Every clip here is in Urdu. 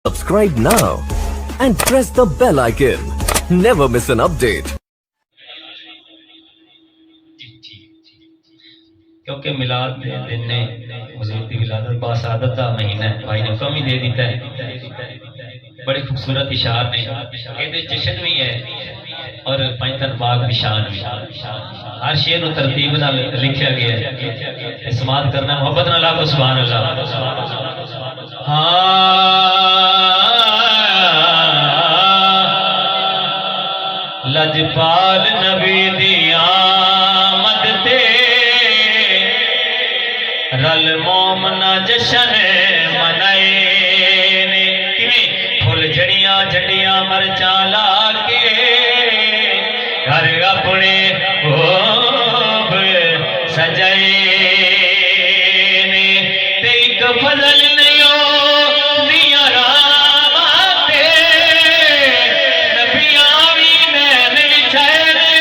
Subscribe now and press the bell icon. Never miss an update. کیونکہ میلاد دے دن نے حضور کی ولادت باسعادت کا مہینہ ہے، بھائی نے کم ہی دے دیتا ہے، بڑے خوبصورت اشعار نے، یہ جشن بھی ہے اور پینتن باغ نشان بھی، ہر شعر و ترتیب نہ لکھا گیا ہے، سماعت کرنا محبت نہ لاکھو سبحان اللہ۔ لجپال نبی دی آمد تے رل مومنا جشن منائے نے، پھول جھڑیاں جھڑیاں مرچاں لا کے گھر اپنے خوب سجائے نے، تے ایک فضل نیو دیا راواتے نبیاں بھی نین وچھائے نے،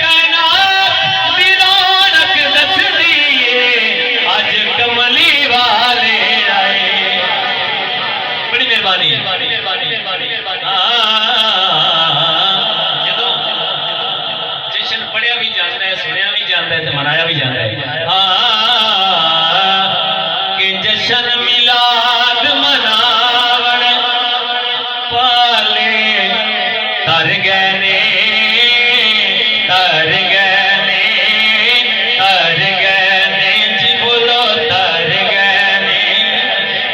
کائنات دی رونق دس دیئے آج کملی والے آئے۔ بڑی مہربانی جدو جشن پڑھیا بھی جاتا ہے، سنیا بھی جاتا ہے، منایا بھی جاتا ہے کہ جشن میلاد مناون پالے تر گئے نے، تر گئے نے، تر گئے نے، جی بولو تر گئے نے،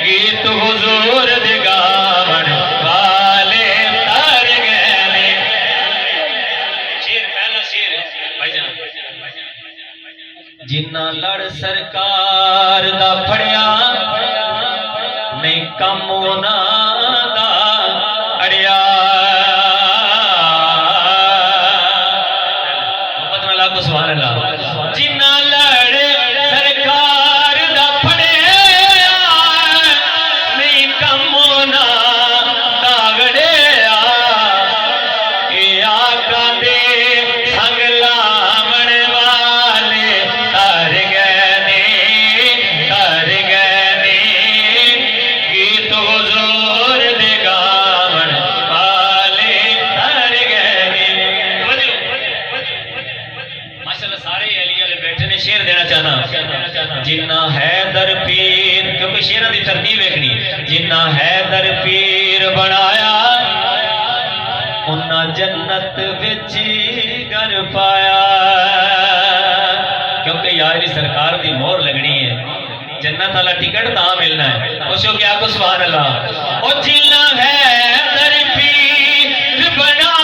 گیت حضور دے گاون والے تر گئے نے۔ شیر پہلا شیر بھائی جان، جنہ لڑ سرکار دا پھڑیا نہیں کم انہاں دا اڑیا، محبت نہ لاکھو سبحان اللہ۔ جنہ لڑ سرکار دا پھڑیا نہیں کم انہاں دا اڑیا، اے آقا دے سنگ لاون والے تر گئے نے، تر گئے نے، گیت حضور دے گاون والے تر گئے نے۔ ماشاءاللہ سارے علی والے بیٹھے نے، شعر دینا چاہنا، جنہ حیدر پیر، کیونکہ شعروں دی ترتیب ویکھنی، جنہ حیدر پیر بنایا انہاں جنت وچ گھر پایا، کیونکہ یاری سرکار دی مہر لگنی ہے، جنت والا ٹکٹ تاں ملنا ہے، خوشو کیا کو سبحان اللہ۔ او جنہ حیدر پیر بنایا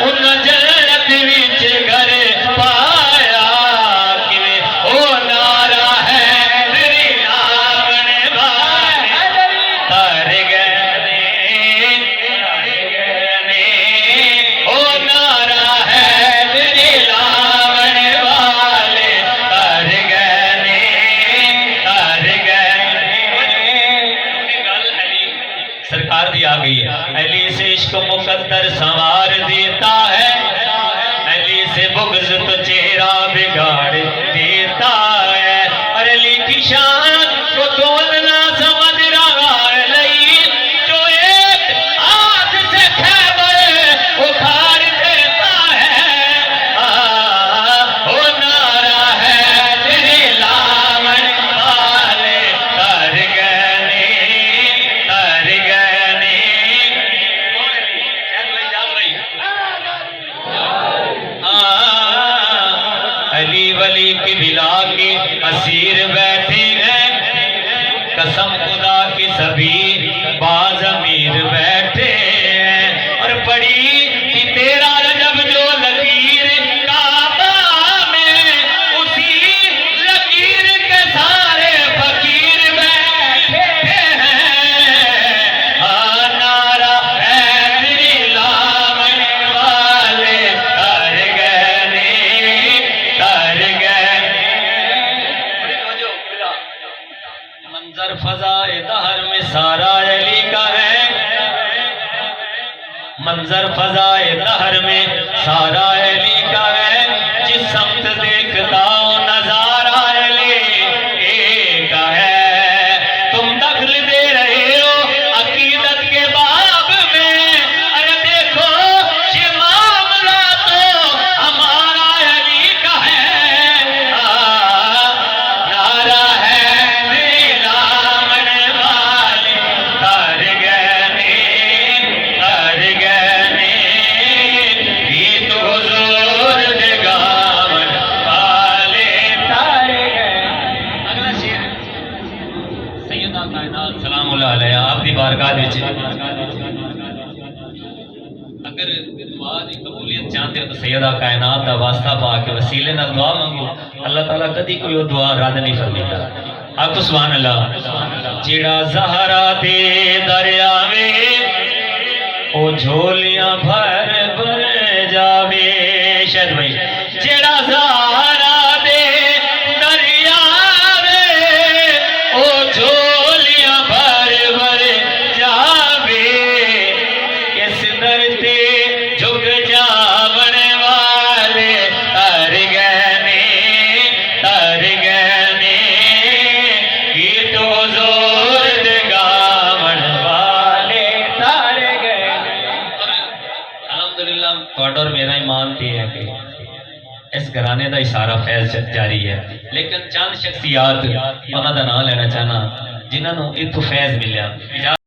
انہاں جنت وچ گھر پایا، کیویں او نعرہ حیدری لاون والے تر گئے نے، تر گئے نے، او نعرہ حیدری لاون والے تر گئے نے، تر گئے نے۔ گل علی سرکار دی آ گئی ہے، علی سے عشق مقدر سنوار دیتا ہے، علی سے بغض تو چہرہ بگاڑ دیتا ہے، اور علی کی شان کو تولنا سمجھ رہا ہے لئی، جو ایک ہاتھ سے خیبر اکھاڑ دیتا ہے، او نعرہ حیدری لاون والے تر گئے نے، تر گئے نے۔ علی ولی کی بلا کے اسیر بیٹھے ہیں، قسم خدا کی سبھی باز امیر بیٹھے ہیں، اور پڑی کہ تیرا رجب جو لکیر کعبہ میں، اسی لکیر کے سارے فقیر بیٹھے ہیں، نعرہ حیدری لاون والے تر گئے نے، تر گئے نے۔ منظر فضائے دہر میں سارا علی کا ہے، منظر فضائے دہر میں سارا علی کا ہے، جس سمت دیکھتا ہوں نظارہ علی کا ہے، تم دخل دے رہے کائنات سلام اللہ علیہ آپ دی بارگاہ وچ اگر دعا دی قبولیت چاہتے ہو تو سیدہ کائنات دا واسطہ پا کے وسیلے نال دعا مانگو، اللہ تعالیٰ کدی کوئی وہ دعا رد نہیں فرمیتا۔ آکھو سبحان اللہ۔ جیڑا زہرا دے دریا میں او جھولیاں بھر بھر جاوے، شاید بھائی جیڑا زہرا دے دریا میں او جھولیاں بھر بھر جاوے، اس در تے جھک جاون والے تر گئے نے یہ تو زور دے گاون والے تر گئے۔ اور الحمدللہ تھوڑا اور میرا ایمان تے ہے کہ اس گھرانے دا اشارہ فیض جاری ہے، لیکن چند شخصیات انہاں دا نام لینا چاہنا جنہاں نوں اتھوں فیض ملیا۔